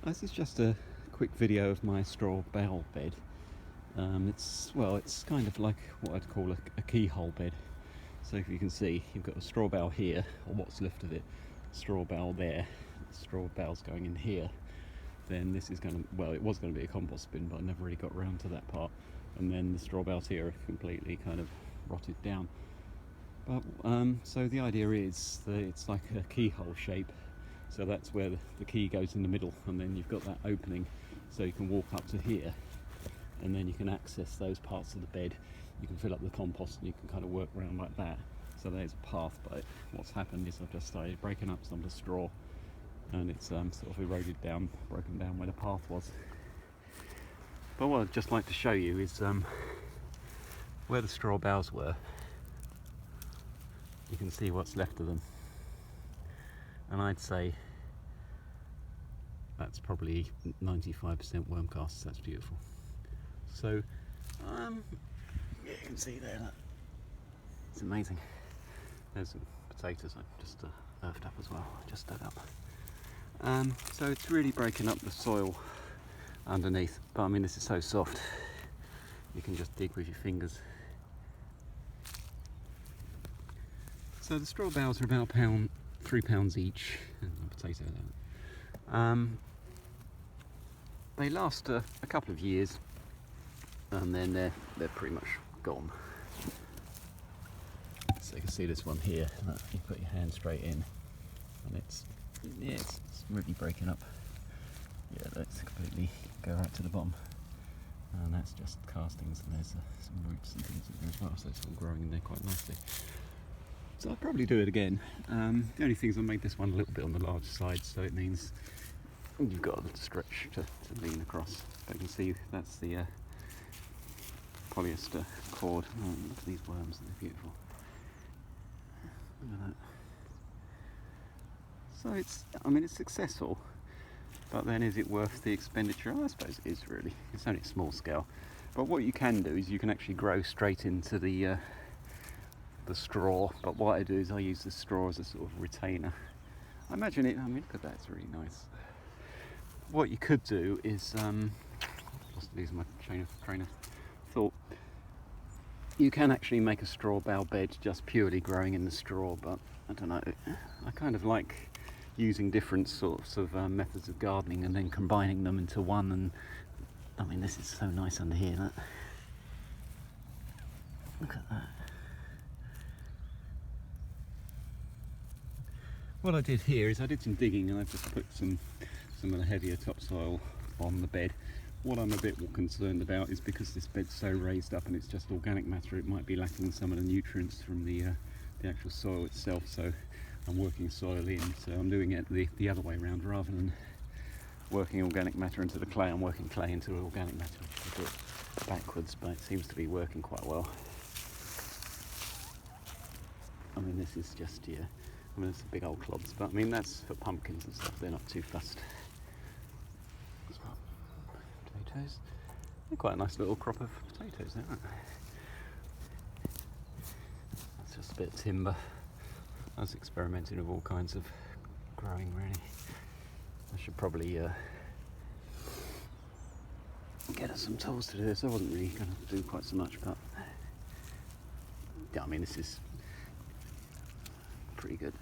This is just a quick video of my straw bale bed. It's kind of like what I'd call a keyhole bed. So if you can see, you've got a straw bale here, or what's left of it, straw bale there, straw bales going in here. Then this is going to, well, it was going to be a compost bin, but I never really got around to that part. And then the straw bales here are completely kind of rotted down. But so the idea is that it's like a keyhole shape. So that's where the key goes in the middle, and then you've got that opening, so you can walk up to here, and then you can access those parts of the bed. You can fill up the compost, and you can kind of work around like that. So there's a path, but what's happened is I've just started breaking up some of the straw, and it's sort of eroded down, broken down where the path was. But what I'd just like to show you is where the straw bales were. You can see what's left of them. And I'd say that's probably 95% worm casts. That's beautiful. So, yeah, you can see there that it's amazing. There's some potatoes I just earthed up as well. I just dug up. So it's really breaking up the soil underneath. But I mean, this is so soft. You can just dig with your fingers. So the straw bales are about £3 each, and a potato there. They last a couple of years, and then they're pretty much gone. So you can see this one here. You put your hand straight in, and it's really breaking up. Yeah, that's completely go right to the bottom, and that's just castings. And there's some roots and things in there as well, so it's all growing in there quite nicely. So I'll probably do it again. The only thing is I made this one a little bit on the large side, so it means you've got to stretch to lean across. But you can see that's the polyester cord. Oh, look at these worms, they're beautiful. Look at that. So it's successful, but then is it worth the expenditure? I suppose it is really. It's only a small scale. But what you can do is you can actually grow straight into the straw, but what I do is I use the straw as a sort of retainer. I imagine it, look at that, it's really nice. What you could do is, lost losing my train of thought. You can actually make a straw bale bed just purely growing in the straw, but I don't know, I kind of like using different sorts of methods of gardening and then combining them into one. And I mean, this is so nice under here. Look at that. What I did here is I did some digging, and I've just put some of the heavier topsoil on the bed. What I'm a bit more concerned about is because this bed's so raised up and it's just organic matter, it might be lacking some of the nutrients from the actual soil itself. So I'm working soil in, so I'm doing it the other way around. Rather than working organic matter into the clay, I'm working clay into organic matter, which is a bit backwards, but it seems to be working quite well. I mean, this is just, yeah, I mean, it's big old clods, but I mean, that's for pumpkins and stuff. They're not too fussed. Potatoes. They're quite a nice little crop of potatoes, aren't they? That's just a bit of timber. I was experimenting with all kinds of growing, really. I should probably get us some tools to do this. I wasn't really going to do quite so much, but yeah, I mean, this is pretty good.